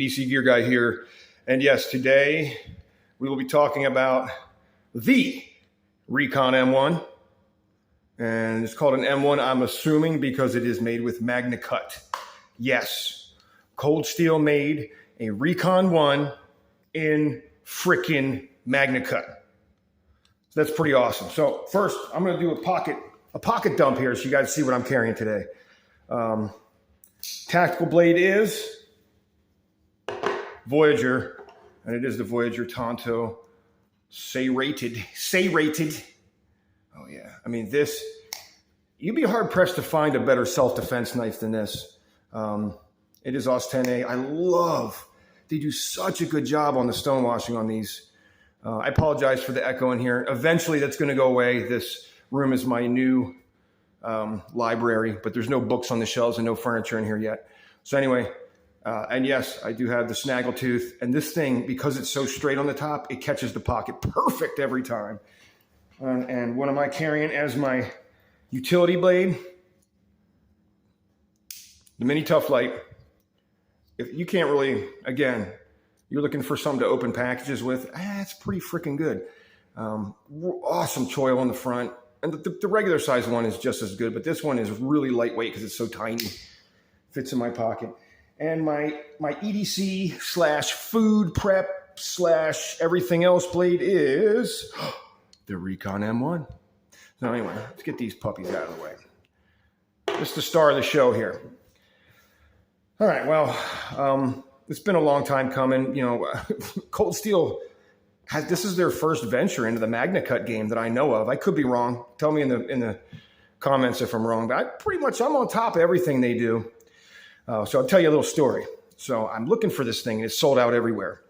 EDC Gear Guy here. And yes, today we will be talking about the Recon M1. And it's called an M1, I'm assuming, because it is made with MAGNACUT. Yes, Cold Steel made a Recon 1 in frickin' MAGNACUT. So that's pretty awesome. So first, I'm going to do a pocket dump here so you guys see what I'm carrying today. Tactical blade is Voyager, and it is the Voyager Tonto serrated. Oh yeah, I mean this, you'd be hard pressed to find a better self-defense knife than this. It is OS 10A. They do such a good job on the stonewashing on these. I apologize for the echo in here. Eventually that's going to go away. This room is my new library, but there's no books on the shelves and no furniture in here yet. So anyway, and yes, I do have the snaggletooth, and this thing, because it's so straight on the top, it catches the pocket perfect every time. And what am I carrying as my utility blade? The Mini Tough Light. If you can't really, again, you're looking for something to open packages with, it's pretty freaking good. Awesome choil on the front. And the regular size one is just as good, but this one is really lightweight because it's so tiny. Fits in my pocket. And my EDC / food prep / everything else blade is the Recon M1. So anyway, let's get these puppies out of the way. This is the star of the show here. All right, well, it's been a long time coming. You know, Cold Steel this is their first venture into the MAGNACUT game that I know of. I could be wrong. Tell me in the comments if I'm wrong. But I'm on top of everything they do. So I'll tell you a little story. So I'm looking for this thing, and it's sold out everywhere.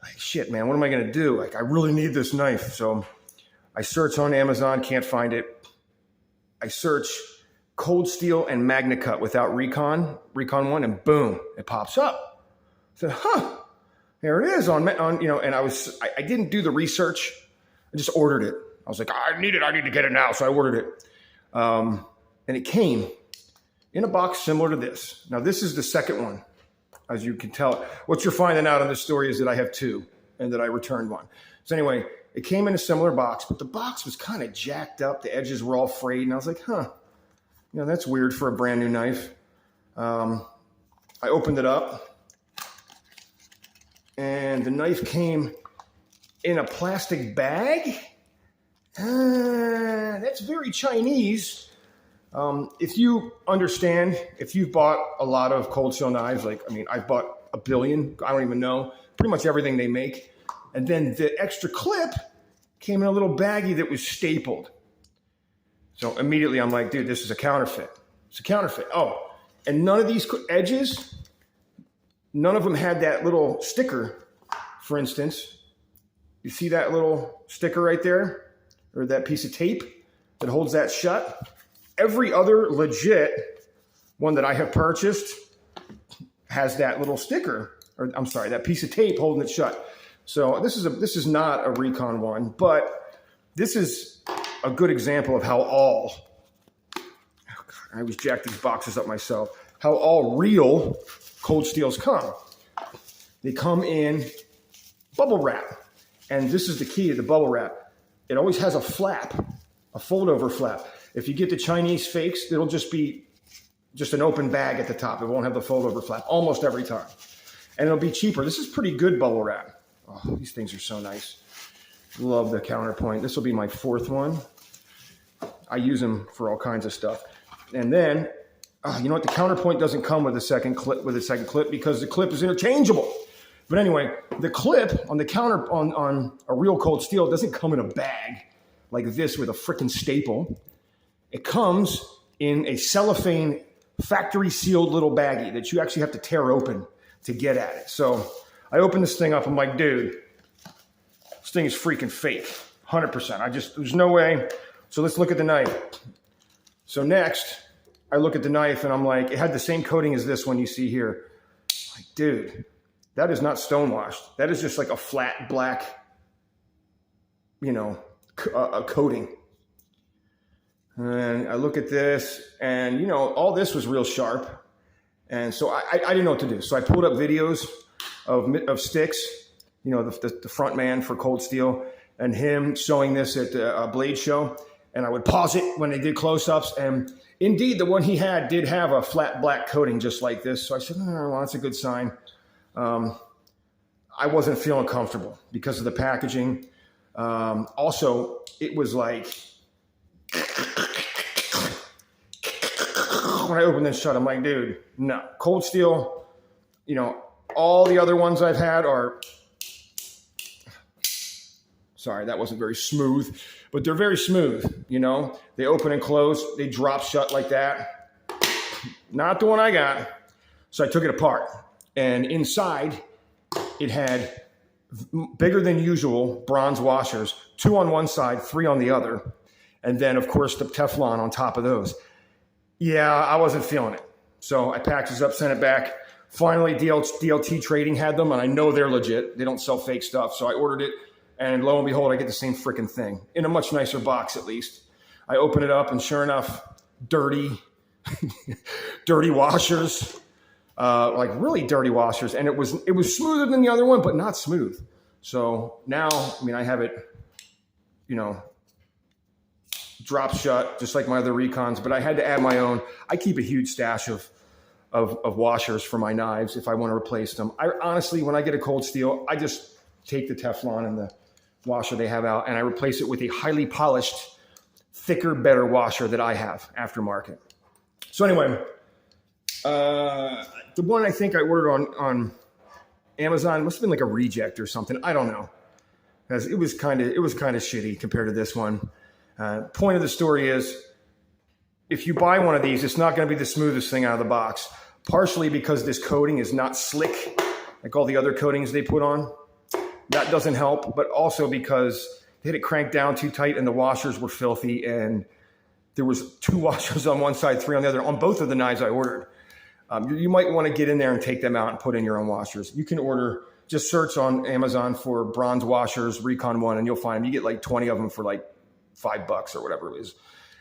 Like, shit, man, what am I going to do? Like, I really need this knife. So I search on Amazon, can't find it. I search Cold Steel and MAGNACUT without Recon 1, and boom, it pops up. I said, there it is on you know, and I didn't do the research. I just ordered it. I was like, I need to get it now. So I ordered it. And it came in a box similar to this. Now, this is the second one, as you can tell. What you're finding out on this story is that I have two and that I returned one. So anyway, it came in a similar box, but the box was kind of jacked up. The edges were all frayed. And I was like, you know, that's weird for a brand new knife. I opened it up. And the knife came in a plastic bag. That's very Chinese. If you understand, if you've bought a lot of Cold Steel knives, I've bought a billion, I don't even know, pretty much everything they make. And then the extra clip came in a little baggie that was stapled. So immediately I'm like, dude, this is a counterfeit. It's a counterfeit. Oh, and none of these edges, none of them had that little sticker, for instance. You see that little sticker right there? Or that piece of tape that holds that shut? Every other legit one that I have purchased has that little sticker, or I'm sorry, that piece of tape holding it shut. So this is not a Recon 1, but this is a good example of how I always jack these boxes up myself, how all real Cold Steels come. They come in bubble wrap. And this is the key to the bubble wrap. It always has a flap, a fold-over flap. If you get the Chinese fakes, it'll just be an open bag at the top. It won't have the fold-over flap almost every time. And it'll be cheaper. This is pretty good bubble wrap. Oh, these things are so nice. Love the counterpoint. This will be my fourth one. I use them for all kinds of stuff. And then, you know what? The counterpoint doesn't come with a second clip because the clip is interchangeable. But anyway, the clip on the counter on a real Cold Steel doesn't come in a bag like this with a frickin' staple. It comes in a cellophane factory sealed little baggie that you actually have to tear open to get at it. So I open this thing up. I'm like, dude, this thing is freaking fake. 100%. There's no way. So let's look at the knife. So next, I look at the knife and I'm like, it had the same coating as this one you see here. Like, dude, that is not stonewashed. That is just like a flat black, you know, a coating. And I look at this and, you know, all this was real sharp. And so I didn't know what to do. So I pulled up videos of Sticks, you know, the front man for Cold Steel, and him showing this at a Blade show. And I would pause it when they did close-ups. And indeed, the one he had did have a flat black coating just like this. So I said, oh, well, that's a good sign. I wasn't feeling comfortable because of the packaging. Also, it was like, when I opened this shut, I'm like, dude, no. Cold Steel, you know, all the other ones I've had are, sorry, that wasn't very smooth, but they're very smooth, you know. They open and close, they drop shut like that. Not the one I got. So I took it apart, and inside it had bigger than usual bronze washers, 2 on one side, 3 on the other. And then, of course, the Teflon on top of those. Yeah, I wasn't feeling it. So I packed this up, sent it back. Finally, DLT Trading had them, and I know they're legit. They don't sell fake stuff. So I ordered it, and lo and behold, I get the same freaking thing in a much nicer box, at least. I open it up, and sure enough, dirty, dirty washers, like really dirty washers. And it was smoother than the other one, but not smooth. So now, I mean, I have it, you know, drop shut, just like my other Recons, but I had to add my own. I keep a huge stash of washers for my knives if I want to replace them. I honestly, when I get a Cold Steel, I just take the Teflon and the washer they have out, and I replace it with a highly polished, thicker, better washer that I have aftermarket. So anyway, the one I think I ordered on Amazon must have been like a reject or something. I don't know, because it was kind of shitty compared to this one. Point of the story is, if you buy one of these, it's not going to be the smoothest thing out of the box, partially because this coating is not slick like all the other coatings they put on. That doesn't help, but also because they had it cranked down too tight and the washers were filthy, and there was 2 washers on one side, 3 on the other, on both of the knives I ordered. You might want to get in there and take them out and put in your own washers. You can order, just search on Amazon for bronze washers, Recon 1, and you'll find them. You get like 20 of them for like $5 or whatever it is.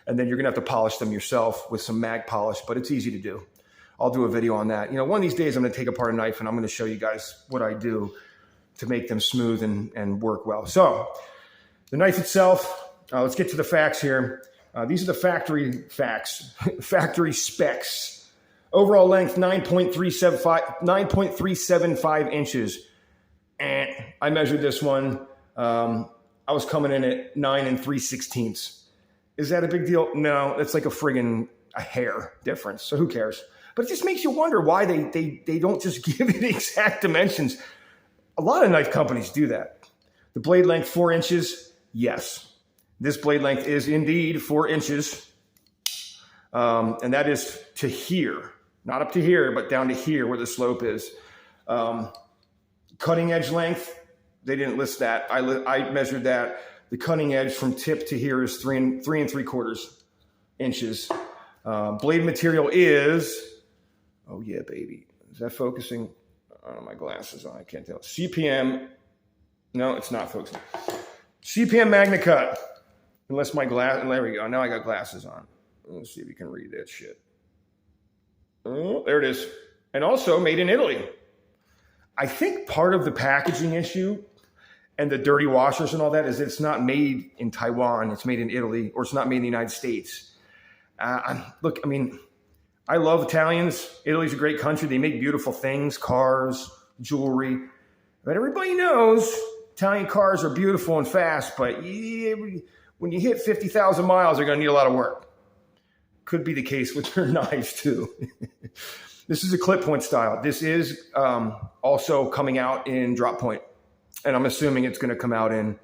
And then you're going to have to polish them yourself with some mag polish, but it's easy to do. I'll do a video on that. You know, one of these days I'm going to take apart a knife and I'm going to show you guys what I do to make them smooth and work well. So the knife itself, let's get to the facts here. These are the factory facts, factory specs. Overall length, 9.375 inches. And I measured this one. I was coming in at 9 3/16. Is that a big deal? No, it's like a hair difference. So who cares? But it just makes you wonder why they don't just give it exact dimensions. A lot of knife companies do that. The blade length, 4 inches. Yes. This blade length is indeed 4 inches. And that is to here. Not up to here, but down to here where the slope is. Cutting edge length, they didn't list that. I measured that. The cutting edge from tip to here is 3 3/4 inches. Blade material is, oh yeah, baby. Is that focusing? Oh, my glasses on, I can't tell. CPM, no, it's not focusing. CPM MAGNACUT, unless my glass, there we go. Now I got glasses on. Let's see if you can read that shit. Oh, there it is. And also made in Italy. I think part of the packaging issue and the dirty washers and all that is it's not made in Taiwan. It's made in Italy, or it's not made in the United States. Look, I mean, I love Italians. Italy's a great country. They make beautiful things, cars, jewelry. But everybody knows Italian cars are beautiful and fast, but when you hit 50,000 miles, they're going to need a lot of work. Could be the case with their knives too. This is a clip point style. This is also coming out in drop point. And I'm assuming it's going to come out in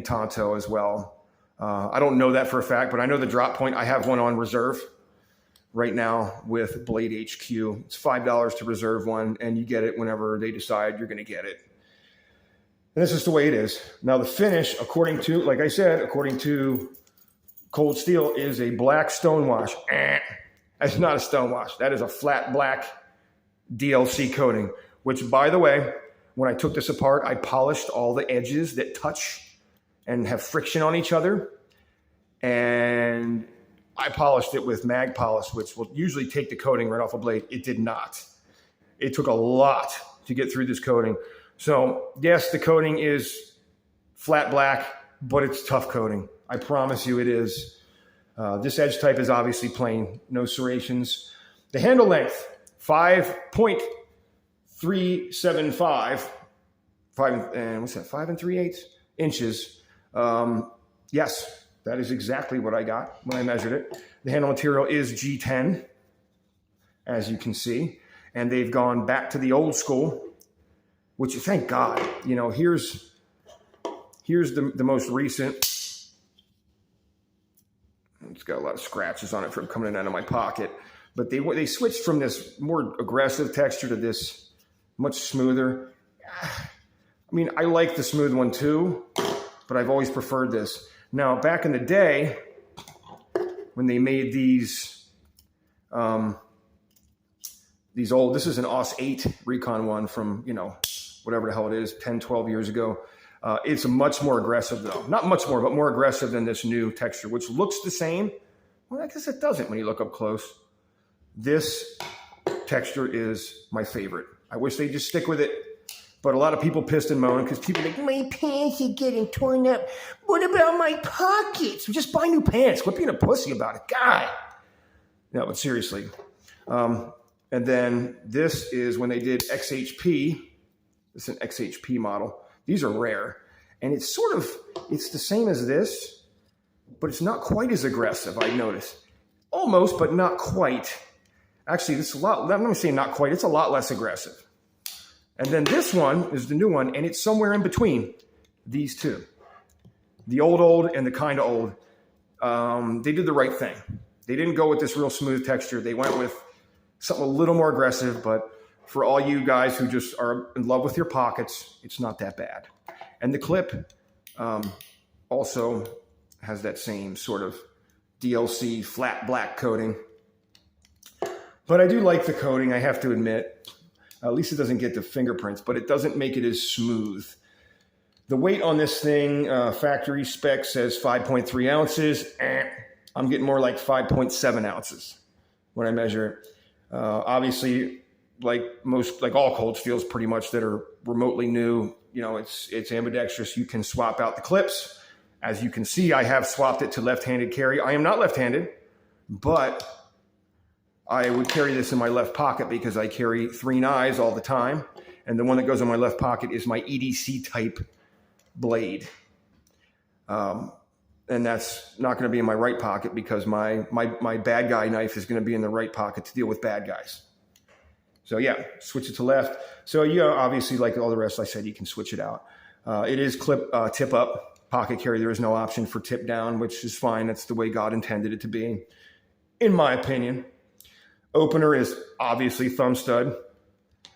Tonto as well. I don't know that for a fact, but I know the drop point. I have one on reserve right now with Blade HQ. It's $5 to reserve one, and you get it whenever they decide you're going to get it. And this is the way it is. Now the finish, according to, like I said, according to Cold Steel, is a black stonewash. That's not a stonewash. That is a flat black DLC coating, which, by the way, when I took this apart, I polished all the edges that touch and have friction on each other. And I polished it with mag polish, which will usually take the coating right off a blade. It did not. It took a lot to get through this coating. So yes, the coating is flat black, but it's tough coating. I promise you it is. This edge type is obviously plain, no serrations. The handle length, 5.375, 5 3/8 inches. Yes, that is exactly what I got when I measured it. The handle material is G10, as you can see, and they've gone back to the old school, which thank God. You know, here's the most recent. It's got a lot of scratches on it from coming out of my pocket, but they switched from this more aggressive texture to this much smoother. I mean, I like the smooth one too, but I've always preferred this. Now, back in the day, when they made these old, this is an AUS 8 Recon one from, you know, whatever the hell it is, 10, 12 years ago. It's much more aggressive though. Not much more, but more aggressive than this new texture, which looks the same. Well, I guess it doesn't when you look up close. This texture is my favorite. I wish they'd just stick with it. But a lot of people pissed and moaned because people are like, my pants are getting torn up. What about my pockets? Well, just buy new pants. Quit being a pussy about it. God. No, but seriously. And then this is when they did XHP. It's an XHP model. These are rare. And it's it's the same as this, but it's not quite as aggressive, I noticed. Almost, but not quite. Actually, this is a lot, let me say not quite, it's a lot less aggressive. And then this one is the new one, and it's somewhere in between these two. The old and the kind of old. They did the right thing. They didn't go with this real smooth texture. They went with something a little more aggressive, but for all you guys who just are in love with your pockets, it's not that bad. And the clip also has that same sort of DLC flat black coating. But I do like the coating, I have to admit. At least it doesn't get the fingerprints, but it doesn't make it as smooth. The weight on this thing, factory spec says 5.3 ounces. I'm getting more like 5.7 ounces when I measure it. Obviously, like all cold steels pretty much that are remotely new, you know, it's ambidextrous. You can swap out the clips. As you can see, I have swapped it to left-handed carry. I am not left-handed, but I would carry this in my left pocket because I carry 3 knives all the time. And the one that goes in my left pocket is my EDC type blade. And that's not going to be in my right pocket because my bad guy knife is going to be in the right pocket to deal with bad guys. So yeah, switch it to left. So yeah, obviously like all the rest I said, you can switch it out. It is tip up pocket carry. There is no option for tip down, which is fine. That's the way God intended it to be, in my opinion. Opener is obviously thumb stud.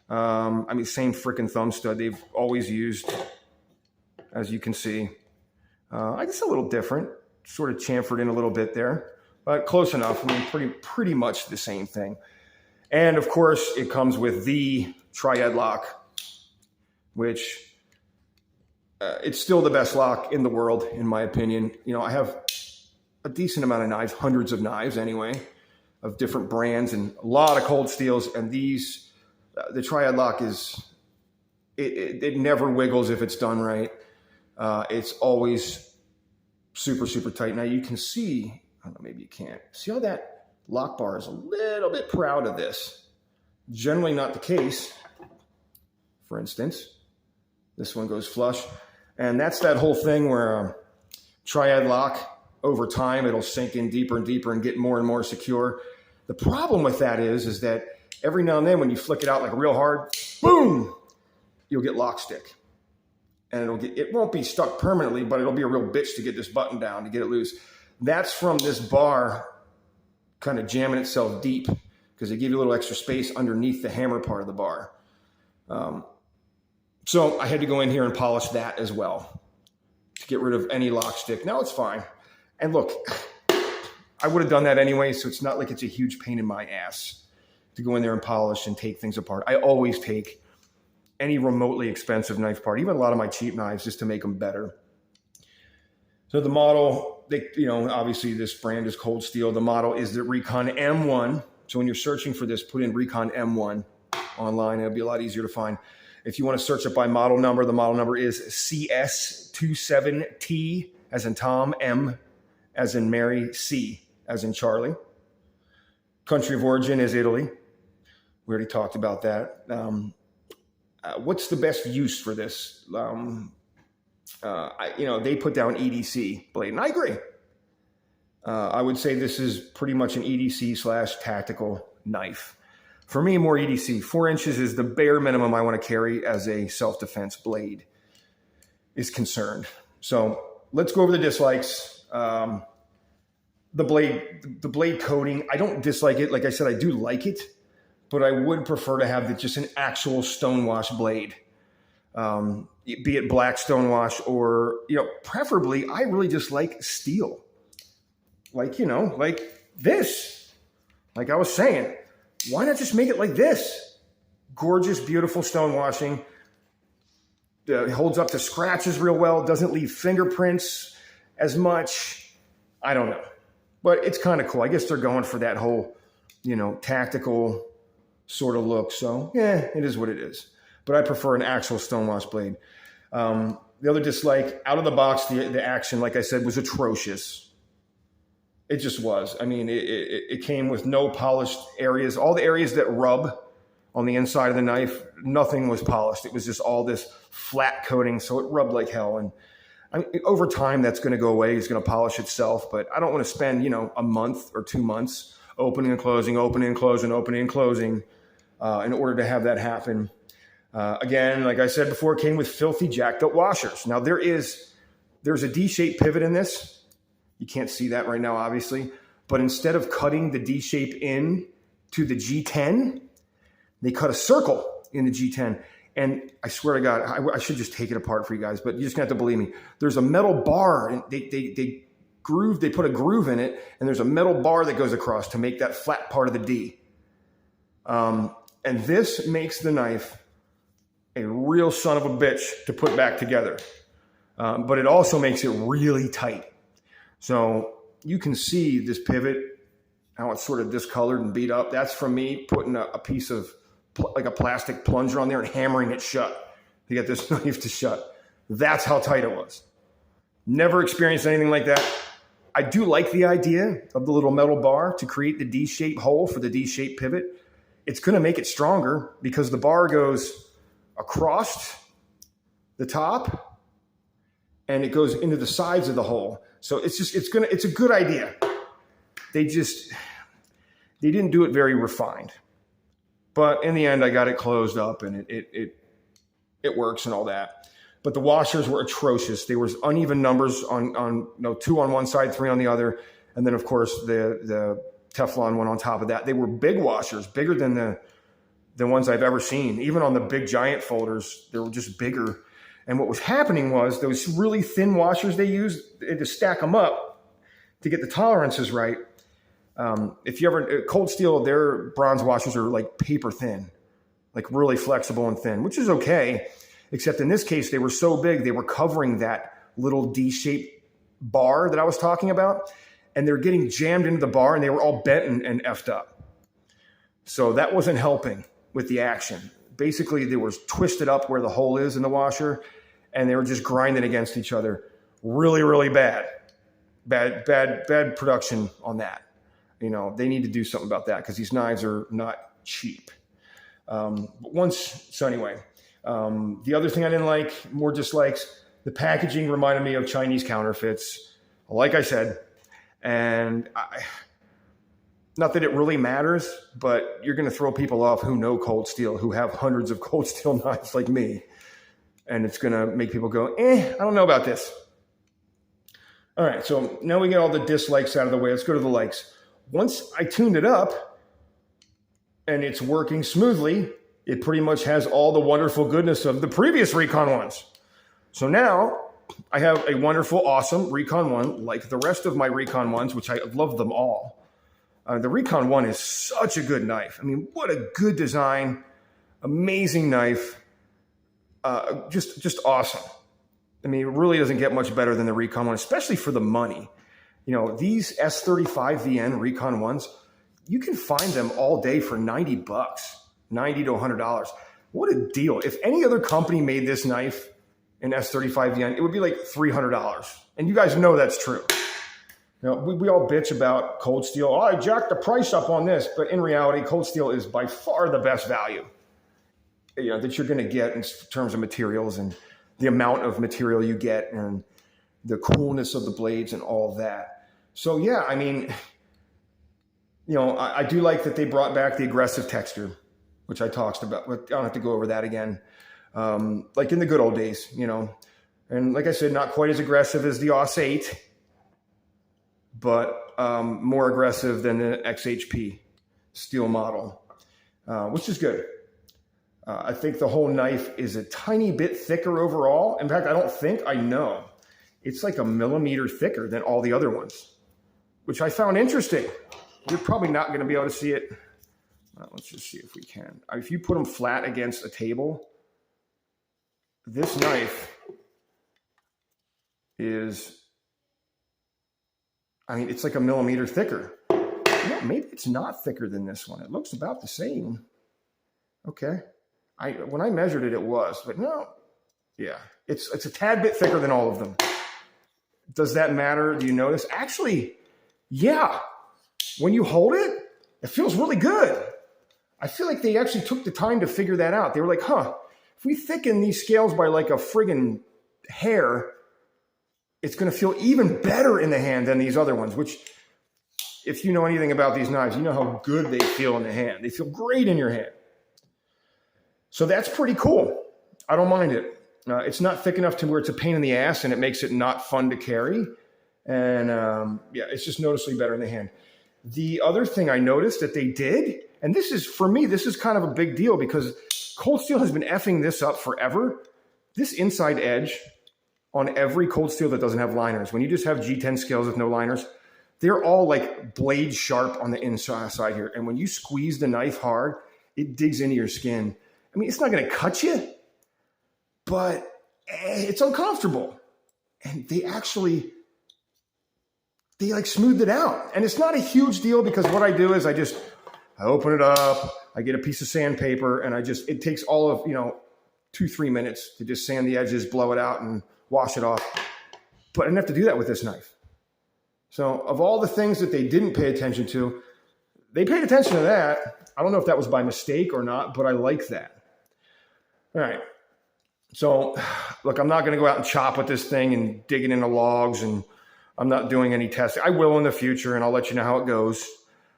I mean, same freaking thumb stud they've always used, as you can see. I guess a little different, sort of chamfered in a little bit there, but close enough. I mean, pretty much the same thing. And of course, it comes with the triad lock, which it's still the best lock in the world, in my opinion. You know, I have a decent amount of knives, hundreds of knives anyway, of different brands and a lot of cold steels. And these, the triad lock is, it never wiggles if it's done right. It's always super, super tight. Now you can see, I don't know, maybe you can't. See how that lock bar is a little bit proud of this. Generally not the case. For instance, this one goes flush. And that's that whole thing where triad lock, over time, it'll sink in deeper and deeper and get more and more secure. The problem with that is that every now and then when you flick it out like real hard, boom, you'll get lock stick. And it won't be stuck permanently, but it'll be a real bitch to get this button down, to get it loose. That's from this bar kind of jamming itself deep because they give you a little extra space underneath the hammer part of the bar. So I had to go in here and polish that as well to get rid of any lock stick. Now it's fine. And look, I would have done that anyway, so it's not like it's a huge pain in my ass to go in there and polish and take things apart. I always take any remotely expensive knife part, even a lot of my cheap knives, just to make them better. So the model they, obviously this brand is Cold Steel. The model is the Recon M1. So when you're searching for this, put in Recon M1 online. It'll be a lot easier to find. If you want to search it by model number, the model number is CS27T as in Tom, M as in Mary, C as in Charlie. Country of origin is Italy. We already talked about that. What's the best use for this? They put down EDC blade, and I agree. I would say this is pretty much an EDC / tactical knife. For me, more EDC. 4 inches is the bare minimum I want to carry as a self-defense blade is concerned. So let's go over the dislikes. The blade coating, I don't dislike it. Like I said, I do like it, but I would prefer to have just an actual stonewash blade. Be it black stonewash or, preferably, I really just like steel. Like this. Like I was saying, why not just make it like this? Gorgeous, beautiful stonewashing. It holds up to scratches real well. Doesn't leave fingerprints as much. I don't know. But it's kind of cool. I guess they're going for that whole, tactical sort of look. So, yeah, it is what it is. But I prefer an actual stonewash blade. The other dislike, out of the box, the action, like I said, was atrocious. It just was. I mean, it came with no polished areas. All the areas that rub on the inside of the knife, nothing was polished. It was just all this flat coating, so it rubbed like hell. And over time, that's going to go away. It's going to polish itself. But I don't want to spend, a month or 2 months opening and closing, opening and closing, opening and closing in order to have that happen. Again, like I said before, it came with filthy jacked up washers. Now there's a D-shaped pivot in this. You can't see that right now, obviously. But instead of cutting the D-shape in to the G10, they cut a circle in the G10. And I swear to God, I should just take it apart for you guys, but you're just gonna have to believe me. There's a metal bar, and they put a groove in it, and there's a metal bar that goes across to make that flat part of the D. And this makes the knife a real son of a bitch to put back together. But it also makes it really tight. So you can see this pivot, how it's sort of discolored and beat up. That's from me putting a piece of like a plastic plunger on there and hammering it shut to get this knife to shut. That's how tight it was. Never experienced anything like that. I do like the idea of the little metal bar to create the D-shaped hole for the D-shaped pivot. It's going to make it stronger because the bar goes across the top and it goes into the sides of the hole. So it's a good idea. They didn't do it very refined. But in the end, I got it closed up and it works and all that. But the washers were atrocious. There was uneven numbers on 2 on one side, 3 on the other. And then, of course, the Teflon one on top of that. They were big washers, bigger than the ones I've ever seen. Even on the big giant folders, they were just bigger. And what was happening was those really thin washers they used to stack them up to get the tolerances right. If you ever, Cold Steel, their bronze washers are like paper thin, like really flexible and thin, which is okay. Except in this case, they were so big, they were covering that little D-shaped bar that I was talking about. And they're getting jammed into the bar and they were all bent and effed up. So that wasn't helping with the action. Basically, they were twisted up where the hole is in the washer and they were just grinding against each other. Really, really bad. Bad production on that. They need to do something about that because these knives are not cheap. Anyway, the other thing I didn't like, more dislikes, the packaging reminded me of Chinese counterfeits, like I said. And not that it really matters, but you're going to throw people off who know Cold Steel, who have hundreds of Cold Steel knives like me. And it's going to make people go, I don't know about this. All right, so now we get all the dislikes out of the way. Let's go to the likes. Once I tuned it up and it's working smoothly, it pretty much has all the wonderful goodness of the previous Recon ones. So now I have a wonderful, awesome Recon 1, like the rest of my Recon 1s, which I love them all. The Recon 1 is such a good knife. I mean, what a good design, amazing knife, just awesome. I mean, it really doesn't get much better than the Recon 1, especially for the money. You know, these S35VN Recon ones, you can find them all day for $90, $90 to $100. What a deal. If any other company made this knife in S35VN, it would be like $300. And you guys know that's true. You know, we all bitch about cold steel. Oh, I jacked the price up on this. But in reality, cold steel is by far the best value, you know, that you're going to get in terms of materials and the amount of material you get and the coolness of the blades and all that. So yeah, I mean, you know, I do like that they brought back the aggressive texture, which I talked about. I don't have to go over that again. Like in the good old days, you know. And like I said, not quite as aggressive as the AUS 8, but more aggressive than the XHP steel model, which is good. I think the whole knife is a tiny bit thicker overall. In fact, I know. It's like a millimeter thicker than all the other ones, which I found interesting. You're probably not going to be able to see it. Let's just see if we can. If you put them flat against a table, this knife is, I mean, it's like a millimeter thicker. Yeah, maybe it's not thicker than this one. It looks about the same. Okay. When I measured it, it was, but no. Yeah, it's a tad bit thicker than all of them. Does that matter? Do you notice? Actually, yeah. When you hold it, it feels really good. I feel like they actually took the time to figure that out. They were like, huh, if we thicken these scales by like a friggin' hair, it's going to feel even better in the hand than these other ones, which if you know anything about these knives, you know how good they feel in the hand. They feel great in your hand. So that's pretty cool. I don't mind it. It's not thick enough to where it's a pain in the ass and it makes it not fun to carry. And yeah, it's just noticeably better in the hand. The other thing I noticed that they did, and this is, for me, this is kind of a big deal because cold steel has been effing this up forever. This inside edge on every cold steel that doesn't have liners, when you just have G10 scales with no liners, they're all like blade sharp on the inside here. And when you squeeze the knife hard, it digs into your skin. I mean, it's not going to cut you, but it's uncomfortable. And they like smoothed it out. And it's not a huge deal because what I do is I open it up, I get a piece of sandpaper, and it takes all of, 2-3 minutes to just sand the edges, blow it out, and wash it off. But I didn't have to do that with this knife. So of all the things that they didn't pay attention to, they paid attention to that. I don't know if that was by mistake or not, but I like that. All right. So look, I'm not going to go out and chop with this thing and dig it into logs, and I'm not doing any testing. I will in the future, and I'll let you know how it goes.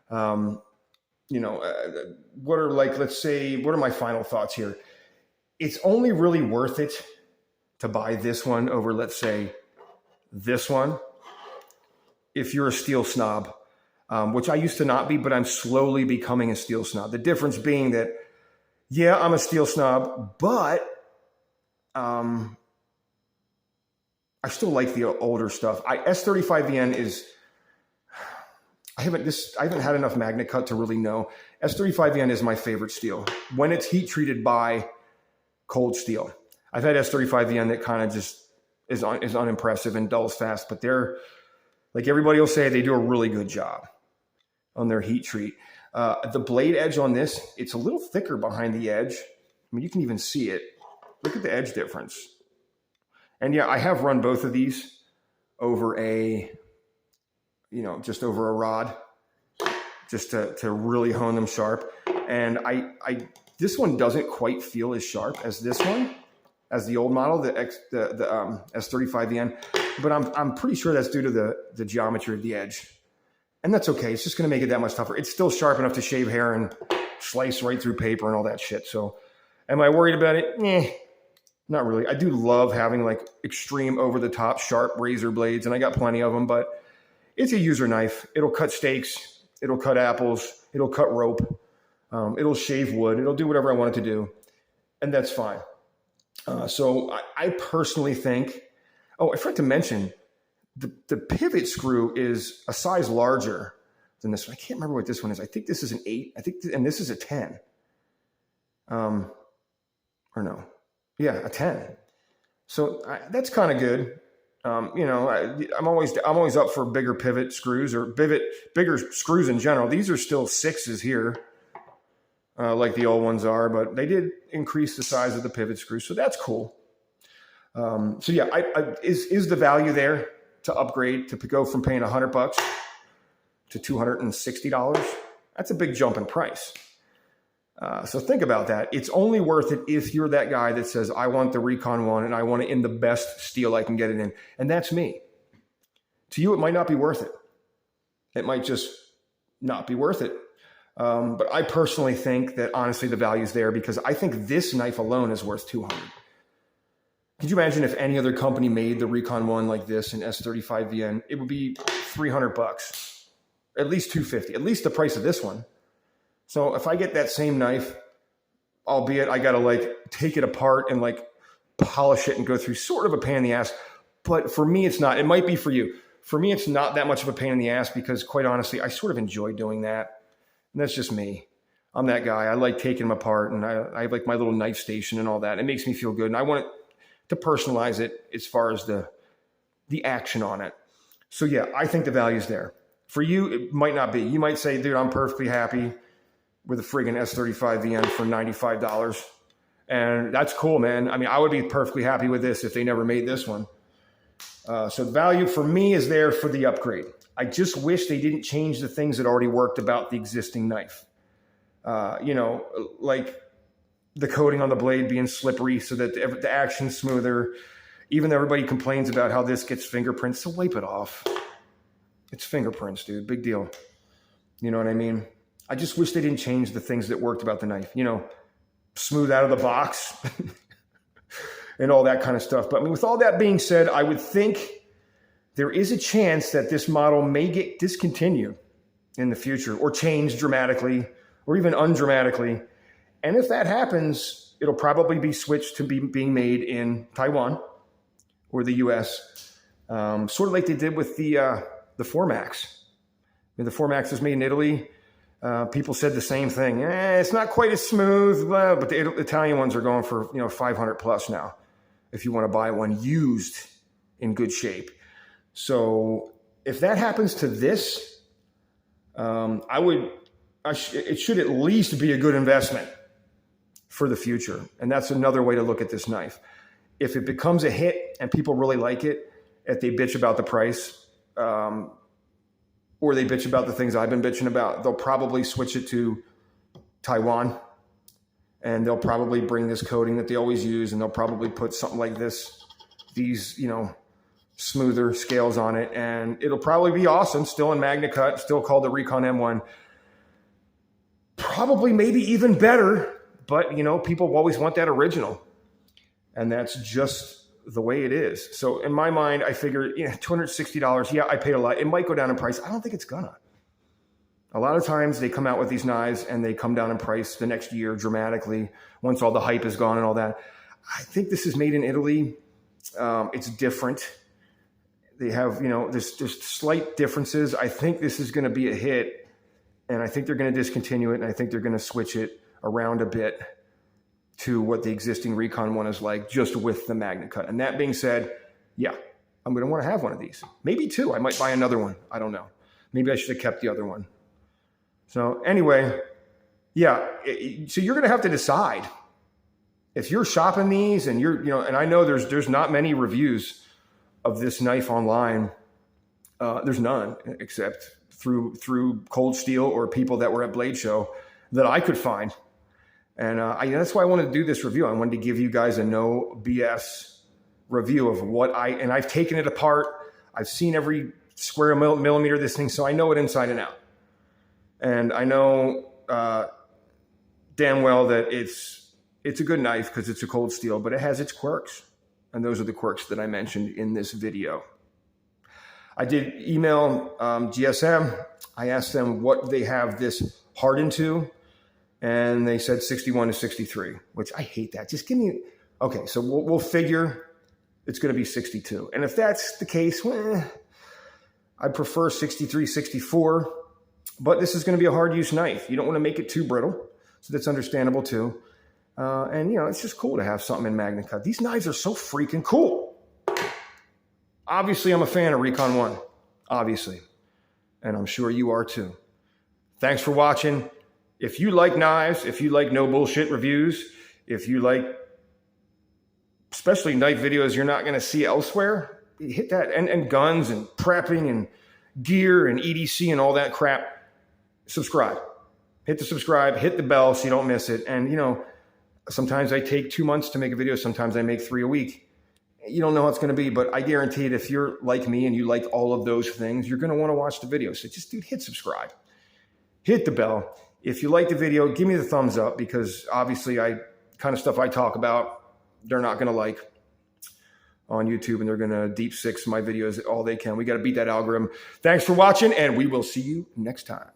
What are my final thoughts here? It's only really worth it to buy this one over, let's say, this one, if you're a steel snob, which I used to not be, but I'm slowly becoming a steel snob. The difference being that, yeah, I'm a steel snob, but I still like the older stuff. S35VN is, I haven't had enough MAGNACUT to really know. S35VN is my favorite steel when it's heat treated by cold steel. I've had S35VN that kind of just is unimpressive and dulls fast, but they're, like everybody will say, they do a really good job on their heat treat. The blade edge on this, it's a little thicker behind the edge. I mean, you can even see it. Look at the edge difference. And yeah, I have run both of these over just over a rod, just to really hone them sharp. And this one doesn't quite feel as sharp as this one, as the old model, the S35VN, but I'm pretty sure that's due to the geometry of the edge. And that's okay. It's just going to make it that much tougher. It's still sharp enough to shave hair and slice right through paper and all that shit. So am I worried about it? Not really. I do love having like extreme over the top sharp razor blades, and I got plenty of them, but it's a user knife. It'll cut steaks. It'll cut apples. It'll cut rope. It'll shave wood. It'll do whatever I want it to do. And that's fine. So I personally think, I forgot to mention, the pivot screw is a size larger than this one. I can't remember what this one is. I think this is an 8. And this is a 10. Or no. Yeah, a 10. So that's kind of good. I'm always up for bigger pivot screws or bigger screws in general. These are still 6s here, like the old ones are, but they did increase the size of the pivot screw, so that's cool. So yeah, is the value there to upgrade, to go from paying $100 to $260? That's a big jump in price. So think about that. It's only worth it if you're that guy that says, I want the Recon one and I want it in the best steel I can get it in. And that's me. To you, it might not be worth it. It might just not be worth it. But I personally think that honestly the value is there because I think this knife alone is worth $200. Could you imagine if any other company made the Recon one like this in S35VN? It would be $300, at least $250, at least the price of this one. So if I get that same knife, albeit I got to like take it apart and like polish it and go through sort of a pain in the ass, but for me, it's not. It might be for you. For me, it's not that much of a pain in the ass because quite honestly, I sort of enjoy doing that. And that's just me. I'm that guy. I like taking them apart and I have like my little knife station and all that. It makes me feel good. And I want it to personalize it as far as the action on it. So yeah, I think the value's there. For you, it might not be. You might say, dude, I'm perfectly happy with a friggin' S35VN for $95. And that's cool, man. I mean, I would be perfectly happy with this if they never made this one. So the value for me is there for the upgrade. I just wish they didn't change the things that already worked about the existing knife. Like the coating on the blade being slippery so that the action's smoother. Even though everybody complains about how this gets fingerprints, so wipe it off. It's fingerprints, dude. Big deal. You know what I mean? I just wish they didn't change the things that worked about the knife. Smooth out of the box and all that kind of stuff. But I mean, with all that being said, I would think there is a chance that this model may get discontinued in the future or changed dramatically or even undramatically. And if that happens, it'll probably be switched to being made in Taiwan or the US, sort of like they did with the 4MAX. The 4MAX was made in Italy. People said the same thing. It's not quite as smooth, but the Italian ones are going for 500 plus now if you want to buy one used in good shape. So if that happens to this, it should at least be a good investment for the future. And that's another way to look at this knife. If it becomes a hit and people really like it, if they bitch about the price, or they bitch about the things I've been bitching about, they'll probably switch it to Taiwan and they'll probably bring this coating that they always use and they'll probably put something like these smoother scales on it and it'll probably be awesome, still in MAGNACUT, still called the Recon M1. Probably maybe even better, but people always want that original and that's just the way it is. So in my mind, I figure, $260. Yeah, I paid a lot. It might go down in price. I don't think it's gonna. A lot of times they come out with these knives and they come down in price the next year dramatically once all the hype is gone and all that. I think this is made in Italy. It's different. They have, there's slight differences. I think this is going to be a hit and I think they're going to discontinue it and I think they're going to switch it around a bit to what the existing Recon one is like, just with the MAGNACUT. And that being said, yeah, I'm going to want to have one of these. Maybe two. I might buy another one. I don't know. Maybe I should have kept the other one. So anyway, yeah. So you're going to have to decide if you're shopping these and and I know there's not many reviews of this knife online. There's none except through Cold Steel or people that were at Blade Show that I could find. And that's why I wanted to do this review. I wanted to give you guys a no BS review of and I've taken it apart. I've seen every square millimeter of this thing, so I know it inside and out. And I know damn well that it's a good knife because it's a Cold Steel, but it has its quirks. And those are the quirks that I mentioned in this video. I did email GSM. I asked them what they have this hardened to. And they said 61 to 63, which I hate that. Just give me, okay, so we'll figure it's going to be 62. And if that's the case, I'd prefer 63, 64. But this is going to be a hard use knife. You don't want to make it too brittle. So that's understandable too. And it's just cool to have something in MAGNACUT. These knives are so freaking cool. Obviously, I'm a fan of Recon 1, obviously, and I'm sure you are too. Thanks for watching. If you like knives, if you like no bullshit reviews, if you like especially knife videos you're not going to see elsewhere, hit that, and guns and prepping and gear and EDC and all that crap, subscribe. Hit the subscribe, hit the bell so you don't miss it. And, you know, sometimes I take 2 months to make a video. Sometimes I make 3 a week. You don't know how it's going to be, but I guarantee it, if you're like me and you like all of those things, you're going to want to watch the video. So just, dude, hit subscribe. Hit the bell. If you like the video, give me the thumbs up, because obviously kind of stuff I talk about, they're not going to like on YouTube, and they're going to deep six my videos all they can. We got to beat that algorithm. Thanks for watching, and we will see you next time.